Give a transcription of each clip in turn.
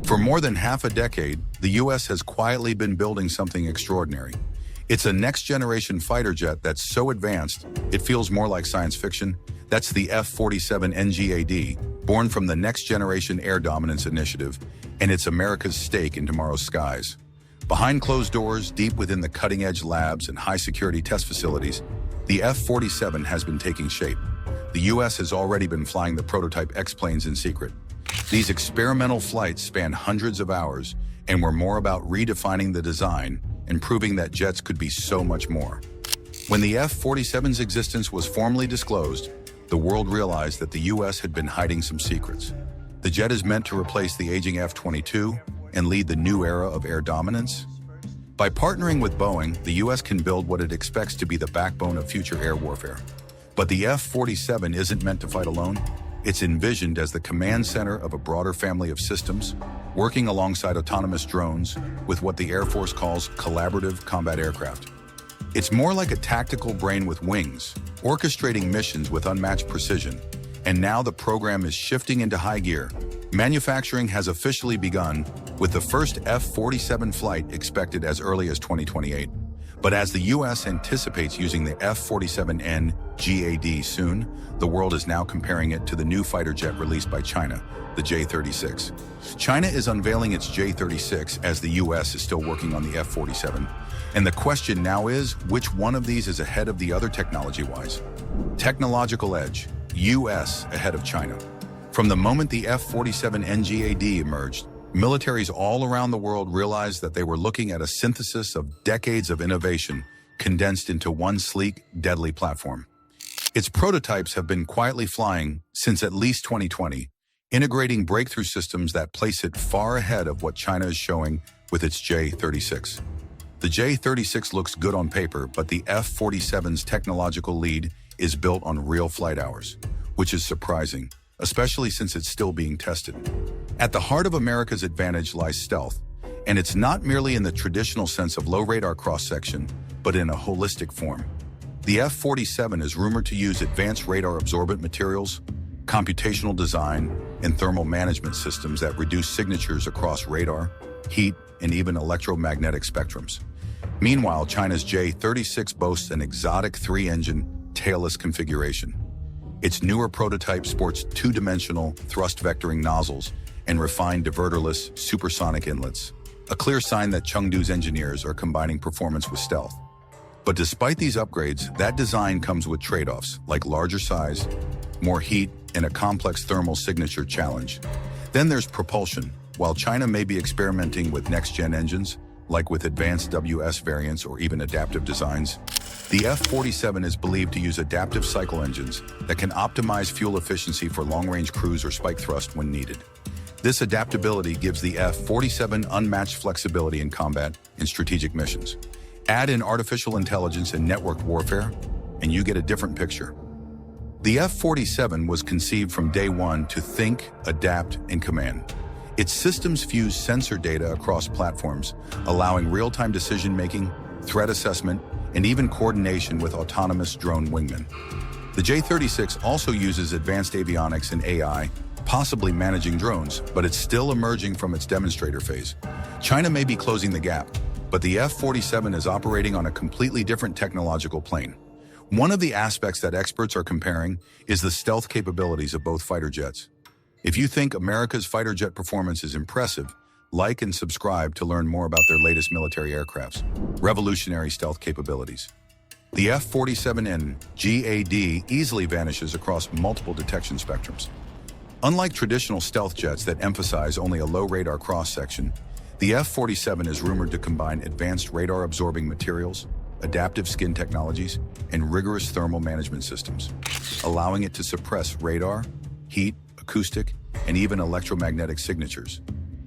For more than half a decade, the US has quietly been building something extraordinary. It's a next-generation fighter jet that's so advanced, it feels more like science fiction. That's the F-47 NGAD, born from the Next Generation Air Dominance Initiative, and it's America's stake in tomorrow's skies. Behind closed doors, deep within the cutting-edge labs and high-security test facilities, the F-47 has been taking shape. The US has already been flying the prototype X-planes in secret. These experimental flights span hundreds of hours and were more about redefining the design and proving that jets could be so much more. When the F-47's existence was formally disclosed, the world realized that the US had been hiding some secrets. The jet is meant to replace the aging F-22 and lead the new era of air dominance. By partnering with Boeing, the US can build what it expects to be the backbone of future air warfare. But the F-47 isn't meant to fight alone. It's envisioned as the command center of a broader family of systems, working alongside autonomous drones with what the Air Force calls collaborative combat aircraft. It's more like a tactical brain with wings, orchestrating missions with unmatched precision. And now the program is shifting into high gear. Manufacturing has officially begun, with the first F-47 flight expected as early as 2028. But as the US anticipates using the F-47 NGAD soon, the world is now comparing it to the new fighter jet released by China, the J-36. China is unveiling its J-36 as the US is still working on the F-47. And the question now is, which one of these is ahead of the other technology-wise? Technological edge, US ahead of China. From the moment the F-47 NGAD emerged, militaries all around the world realized that they were looking at a synthesis of decades of innovation condensed into one sleek, deadly platform. Its prototypes have been quietly flying since at least 2020, integrating breakthrough systems that place it far ahead of what China is showing with its J-36. The J-36 looks good on paper, but the F-47's technological lead is built on real flight hours, which is surprising, especially since it's still being tested. At the heart of America's advantage lies stealth, and it's not merely in the traditional sense of low radar cross-section, but in a holistic form. The F-47 is rumored to use advanced radar absorbent materials, computational design, and thermal management systems that reduce signatures across radar, heat, and even electromagnetic spectrums. Meanwhile, China's J-36 boasts an exotic 3-engine, tailless configuration. Its newer prototype sports two-dimensional thrust vectoring nozzles and refined diverterless supersonic inlets, a clear sign that Chengdu's engineers are combining performance with stealth. But despite these upgrades, that design comes with trade-offs like larger size, more heat, and a complex thermal signature challenge. Then there's propulsion. While China may be experimenting with next-gen engines, like with advanced WS variants or even adaptive designs, the F-47 is believed to use adaptive cycle engines that can optimize fuel efficiency for long-range cruise or spike thrust when needed. This adaptability gives the F-47 unmatched flexibility in combat and strategic missions. Add in artificial intelligence and networked warfare, and you get a different picture. The F-47 was conceived from day one to think, adapt, and command. Its systems fuse sensor data across platforms, allowing real-time decision-making, threat assessment, and even coordination with autonomous drone wingmen. The J-36 also uses advanced avionics and AI, possibly managing drones, but it's still emerging from its demonstrator phase. China may be closing the gap, but the F-47 is operating on a completely different technological plane. One of the aspects that experts are comparing is the stealth capabilities of both fighter jets. If you think America's fighter jet performance is impressive, like and subscribe to learn more about their latest military aircraft's revolutionary stealth capabilities. The F-47 NGAD easily vanishes across multiple detection spectrums. Unlike traditional stealth jets that emphasize only a low radar cross-section, the F-47 is rumored to combine advanced radar-absorbing materials, adaptive skin technologies, and rigorous thermal management systems, allowing it to suppress radar, heat, acoustic, and even electromagnetic signatures.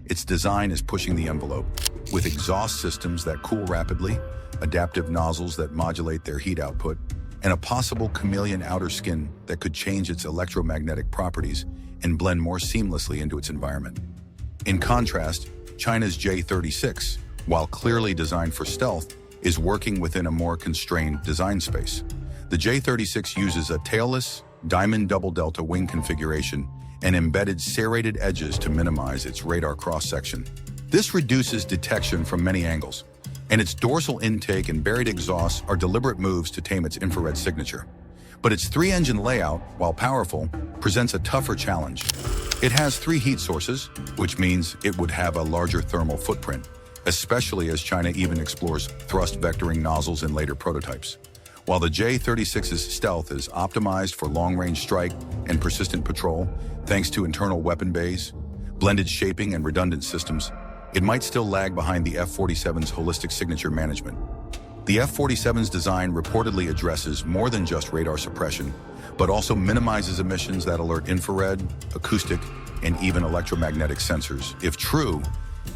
Its design is pushing the envelope, with exhaust systems that cool rapidly, adaptive nozzles that modulate their heat output, and a possible chameleon outer skin that could change its electromagnetic properties and blend more seamlessly into its environment. In contrast, China's J-36, while clearly designed for stealth, is working within a more constrained design space. The J-36 uses a tailless, diamond double delta wing configuration and embedded serrated edges to minimize its radar cross-section. This reduces detection from many angles, and its dorsal intake and buried exhausts are deliberate moves to tame its infrared signature. But its three-engine layout, while powerful, presents a tougher challenge. It has 3 heat sources, which means it would have a larger thermal footprint, especially as China even explores thrust vectoring nozzles in later prototypes. While the J-36's stealth is optimized for long-range strike and persistent patrol, thanks to internal weapon bays, blended shaping, and redundant systems, it might still lag behind the F-47's holistic signature management. The F-47's design reportedly addresses more than just radar suppression, but also minimizes emissions that alert infrared, acoustic, and even electromagnetic sensors. If true,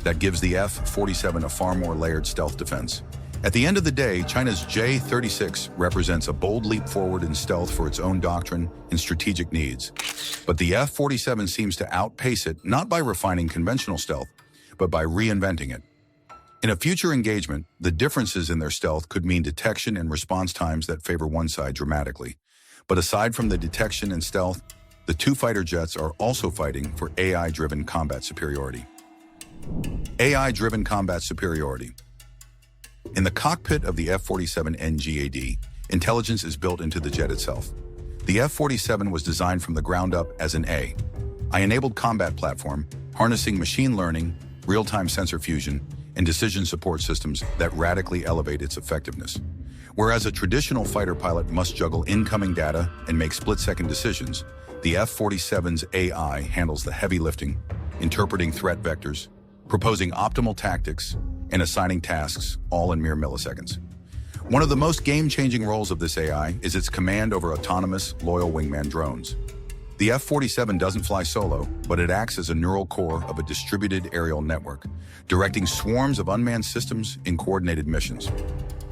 that gives the F-47 a far more layered stealth defense. At the end of the day, China's J-36 represents a bold leap forward in stealth for its own doctrine and strategic needs. But the F-47 seems to outpace it, not by refining conventional stealth, but by reinventing it. In a future engagement, the differences in their stealth could mean detection and response times that favor one side dramatically. But aside from the detection and stealth, the 2 fighter jets are also fighting for AI-driven combat superiority. AI-driven combat superiority. In the cockpit of the F-47 NGAD, intelligence is built into the jet itself. The F-47 was designed from the ground up as an AI-enabled combat platform, harnessing machine learning, real-time sensor fusion, and decision support systems that radically elevate its effectiveness. Whereas a traditional fighter pilot must juggle incoming data and make split-second decisions, the F-47's AI handles the heavy lifting, interpreting threat vectors, proposing optimal tactics, and assigning tasks, all in mere milliseconds. One of the most game-changing roles of this AI is its command over autonomous, loyal wingman drones. The F-47 doesn't fly solo, but it acts as a neural core of a distributed aerial network, directing swarms of unmanned systems in coordinated missions.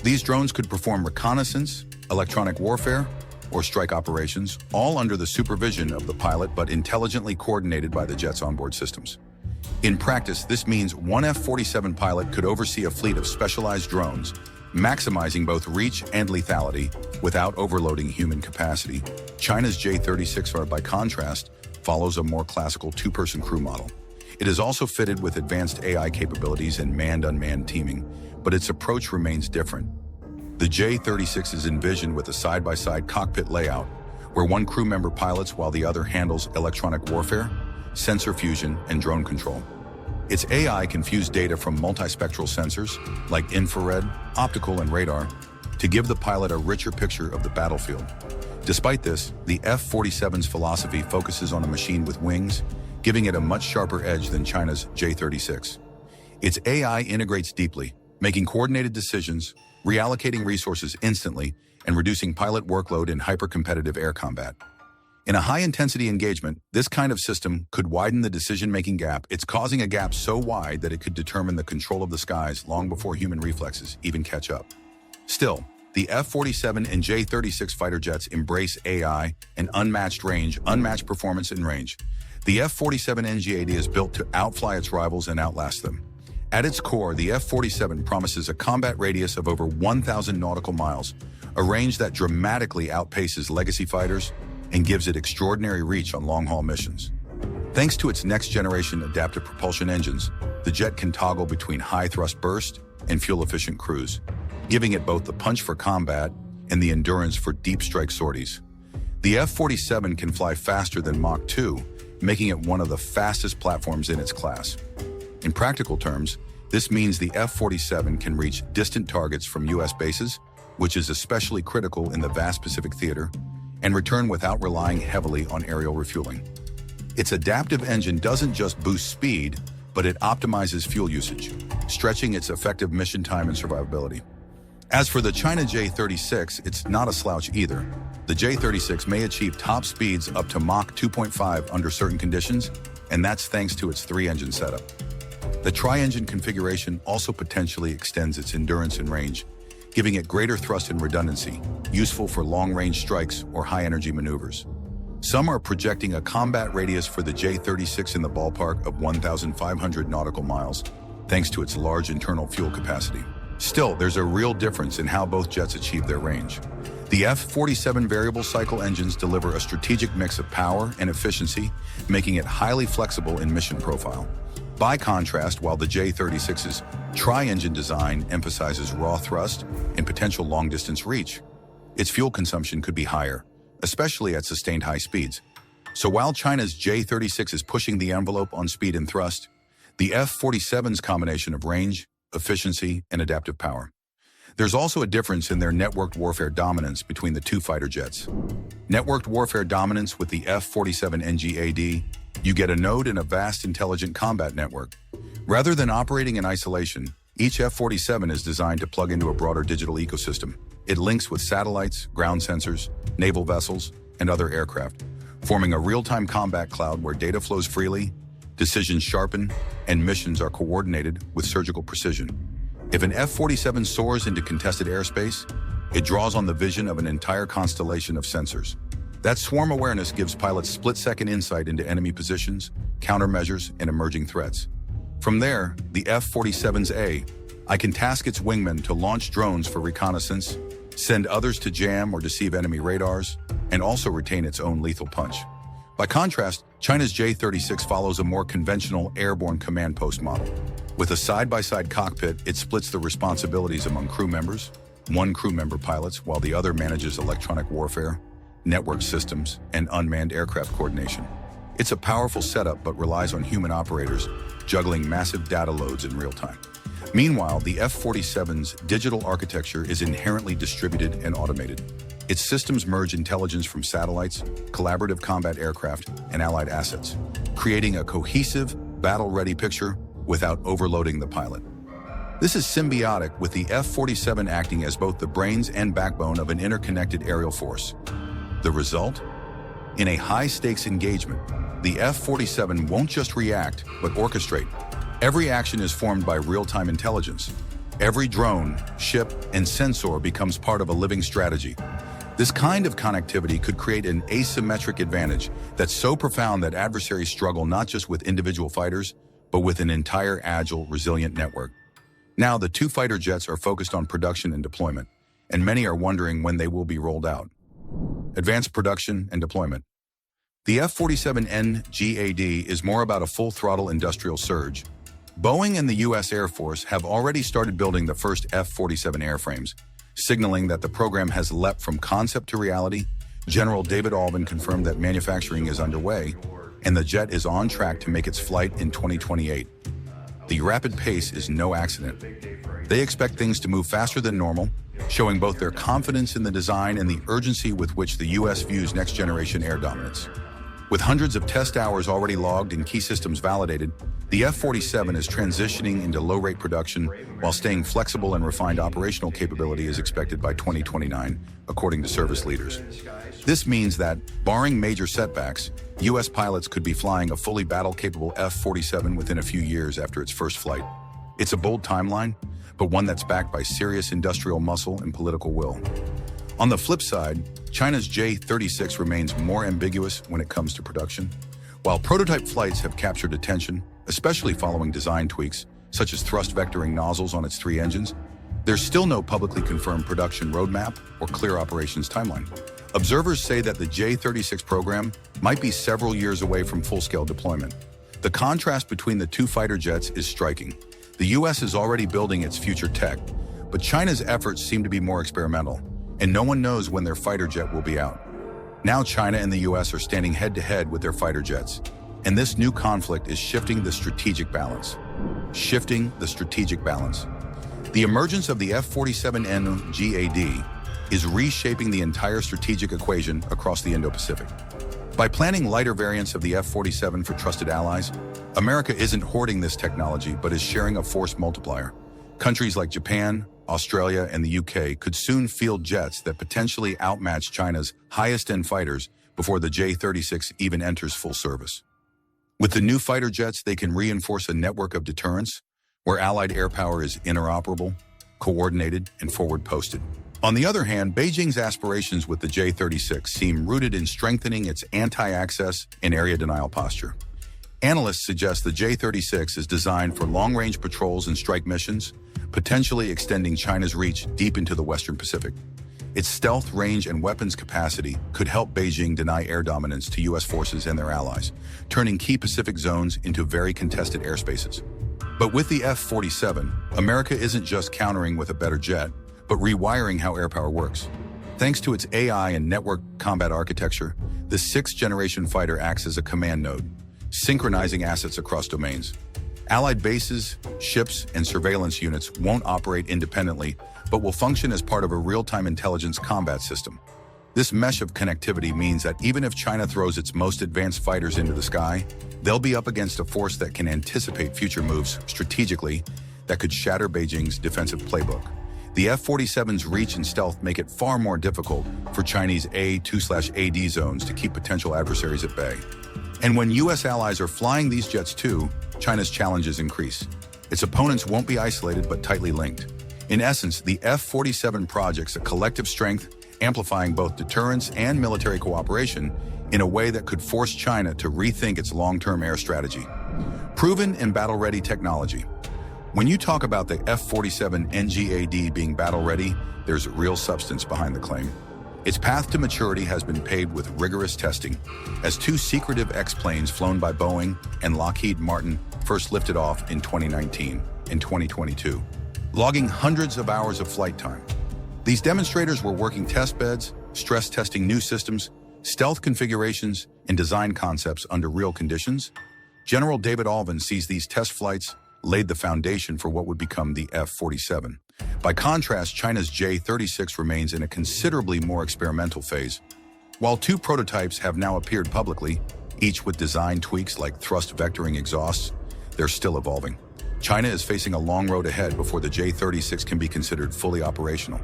These drones could perform reconnaissance, electronic warfare, or strike operations, all under the supervision of the pilot but intelligently coordinated by the jet's onboard systems. In practice, this means one F-47 pilot could oversee a fleet of specialized drones, maximizing both reach and lethality without overloading human capacity. China's J-36, by contrast, follows a more classical 2-person crew model. It is also fitted with advanced AI capabilities and manned-unmanned teaming, but its approach remains different. The J-36 is envisioned with a side-by-side cockpit layout, where one crew member pilots while the other handles electronic warfare, sensor fusion, and drone control. Its AI can fuse data from multispectral sensors, like infrared, optical, and radar, to give the pilot a richer picture of the battlefield. Despite this, the F-47's philosophy focuses on a machine with wings, giving it a much sharper edge than China's J-36. Its AI integrates deeply, making coordinated decisions, reallocating resources instantly, and reducing pilot workload in hyper-competitive air combat. In a high-intensity engagement, this kind of system could widen the decision-making gap. It's causing a gap so wide that it could determine the control of the skies long before human reflexes even catch up. Still, the F-47 and J-36 fighter jets embrace AI and unmatched performance and range. The F-47 NGAD is built to outfly its rivals and outlast them. At its core, the F-47 promises a combat radius of over 1,000 nautical miles, a range that dramatically outpaces legacy fighters and gives it extraordinary reach on long-haul missions. Thanks to its next-generation adaptive propulsion engines, the jet can toggle between high-thrust burst and fuel-efficient cruise, giving it both the punch for combat and the endurance for deep strike sorties. The F-47 can fly faster than Mach 2, making it one of the fastest platforms in its class. In practical terms, this means the F-47 can reach distant targets from U.S. bases, which is especially critical in the vast Pacific theater, and return without relying heavily on aerial refueling. Its adaptive engine doesn't just boost speed, but it optimizes fuel usage, stretching its effective mission time and survivability. As for the China J-36, it's not a slouch either. The J-36 may achieve top speeds up to Mach 2.5 under certain conditions, and that's thanks to its 3-engine setup. The tri-engine configuration also potentially extends its endurance and range, giving it greater thrust and redundancy, useful for long-range strikes or high-energy maneuvers. Some are projecting a combat radius for the J-36 in the ballpark of 1,500 nautical miles, thanks to its large internal fuel capacity. Still, there's a real difference in how both jets achieve their range. The F-47 variable cycle engines deliver a strategic mix of power and efficiency, making it highly flexible in mission profile. By contrast, while the J-36's tri-engine design emphasizes raw thrust and potential long-distance reach, its fuel consumption could be higher, especially at sustained high speeds. So while China's J-36 is pushing the envelope on speed and thrust, the F-47's combination of range, efficiency, and adaptive power. There's also a difference in their networked warfare dominance between the two fighter jets. Networked warfare dominance with the F-47 NGAD, you get a node in a vast intelligent combat network. Rather than operating in isolation, each F-47 is designed to plug into a broader digital ecosystem. It links with satellites, ground sensors, naval vessels, and other aircraft, forming a real-time combat cloud where data flows freely, decisions sharpen, and missions are coordinated with surgical precision. If an F-47 soars into contested airspace, it draws on the vision of an entire constellation of sensors. That swarm awareness gives pilots split-second insight into enemy positions, countermeasures, and emerging threats. From there, the F-47's I can task its wingmen to launch drones for reconnaissance, send others to jam or deceive enemy radars, and also retain its own lethal punch. By contrast, China's J-36 follows a more conventional airborne command post model. With a side-by-side cockpit, it splits the responsibilities among crew members, one crew member pilots, while the other manages electronic warfare, network systems, and unmanned aircraft coordination. It's a powerful setup but relies on human operators, juggling massive data loads in real time. Meanwhile, the F-47's digital architecture is inherently distributed and automated. Its systems merge intelligence from satellites, collaborative combat aircraft, and allied assets, creating a cohesive, battle-ready picture without overloading the pilot. This is symbiotic, with the F-47 acting as both the brains and backbone of an interconnected aerial force. The result? In a high-stakes engagement, the F-47 won't just react, but orchestrate. Every action is formed by real-time intelligence. Every drone, ship, and sensor becomes part of a living strategy. This kind of connectivity could create an asymmetric advantage that's so profound that adversaries struggle not just with individual fighters, but with an entire agile, resilient network. Now, the two fighter jets are focused on production and deployment, and many are wondering when they will be rolled out. Advanced production and deployment. The F-47 NGAD is more about a full-throttle industrial surge. Boeing and the U.S. Air Force have already started building the first F-47 airframes, signaling that the program has leapt from concept to reality. General David Alvin confirmed that manufacturing is underway, and the jet is on track to make its flight in 2028. The rapid pace is no accident. They expect things to move faster than normal, showing both their confidence in the design and the urgency with which the U.S. views next-generation air dominance. With hundreds of test hours already logged and key systems validated, the F-47 is transitioning into low-rate production while staying flexible, and refined operational capability is expected by 2029, according to service leaders. This means that, barring major setbacks, U.S. pilots could be flying a fully battle-capable F-47 within a few years after its first flight. It's a bold timeline, but one that's backed by serious industrial muscle and political will. On the flip side, China's J-36 remains more ambiguous when it comes to production. While prototype flights have captured attention, especially following design tweaks, such as thrust vectoring nozzles on its three engines, there's still no publicly confirmed production roadmap or clear operations timeline. Observers say that the J-36 program might be several years away from full-scale deployment. The contrast between the two fighter jets is striking. The U.S. is already building its future tech, but China's efforts seem to be more experimental, and no one knows when their fighter jet will be out. Now China and the U.S. are standing head-to-head with their fighter jets, and this new conflict is shifting the strategic balance. The emergence of the F-47 NGAD is reshaping the entire strategic equation across the Indo-Pacific. By planning lighter variants of the F-47 for trusted allies, America isn't hoarding this technology but is sharing a force multiplier. Countries like Japan, Australia, and the UK could soon field jets that potentially outmatch China's highest-end fighters before the J-36 even enters full service. With the new fighter jets, they can reinforce a network of deterrence where Allied air power is interoperable, coordinated, and forward-posted. On the other hand, Beijing's aspirations with the J-36 seem rooted in strengthening its anti-access and area denial posture. Analysts suggest the J-36 is designed for long-range patrols and strike missions, potentially extending China's reach deep into the Western Pacific. Its stealth, range, and weapons capacity could help Beijing deny air dominance to U.S. forces and their allies, turning key Pacific zones into very contested airspaces. But with the F-47, America isn't just countering with a better jet, but rewiring how air power works. Thanks to its AI and network combat architecture, the sixth-generation fighter acts as a command node, synchronizing assets across domains. Allied bases, ships, and surveillance units won't operate independently, but will function as part of a real-time intelligence combat system. This mesh of connectivity means that even if China throws its most advanced fighters into the sky, they'll be up against a force that can anticipate future moves strategically that could shatter Beijing's defensive playbook. The F-47's reach and stealth make it far more difficult for Chinese A2/AD zones to keep potential adversaries at bay. And when U.S. allies are flying these jets too, China's challenges increase. Its opponents won't be isolated but tightly linked. In essence, the F-47 projects a collective strength, amplifying both deterrence and military cooperation in a way that could force China to rethink its long-term air strategy. Proven and battle-ready technology. When you talk about the F-47 NGAD being battle-ready, there's real substance behind the claim. Its path to maturity has been paved with rigorous testing, as two secretive X-planes flown by Boeing and Lockheed Martin first lifted off in 2019 and 2022, logging hundreds of hours of flight time. These demonstrators were working test beds, stress testing new systems, stealth configurations, and design concepts under real conditions. General David Alvin sees these test flights laid the foundation for what would become the F-47. By contrast, China's J-36 remains in a considerably more experimental phase. While two prototypes have now appeared publicly, each with design tweaks like thrust vectoring exhausts, they're still evolving. China is facing a long road ahead before the J-36 can be considered fully operational.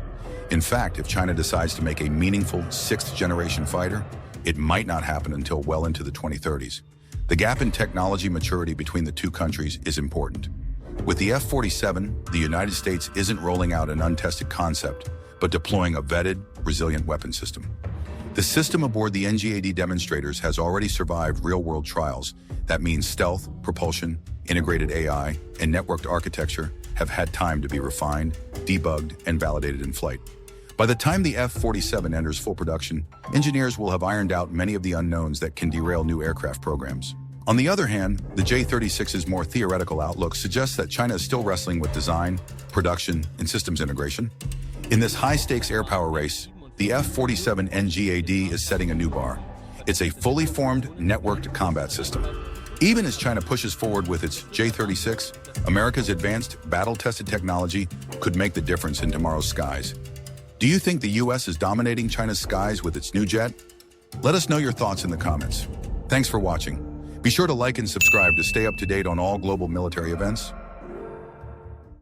In fact, if China decides to make a meaningful sixth-generation fighter, it might not happen until well into the 2030s. The gap in technology maturity between the two countries is important. With the F-47, the United States isn't rolling out an untested concept, but deploying a vetted, resilient weapon system. The system aboard the NGAD demonstrators has already survived real-world trials. That means stealth, propulsion, integrated AI, and networked architecture have had time to be refined, debugged, and validated in flight. By the time the F-47 enters full production, engineers will have ironed out many of the unknowns that can derail new aircraft programs. On the other hand, the J-36's more theoretical outlook suggests that China is still wrestling with design, production, and systems integration. In this high-stakes air power race, the F-47 NGAD is setting a new bar. It's a fully formed, networked combat system. Even as China pushes forward with its J-36, America's advanced, battle-tested technology could make the difference in tomorrow's skies. Do you think the U.S. is dominating China's skies with its new jet? Let us know your thoughts in the comments. Thanks for watching. Be sure to like and subscribe to stay up to date on all global military events.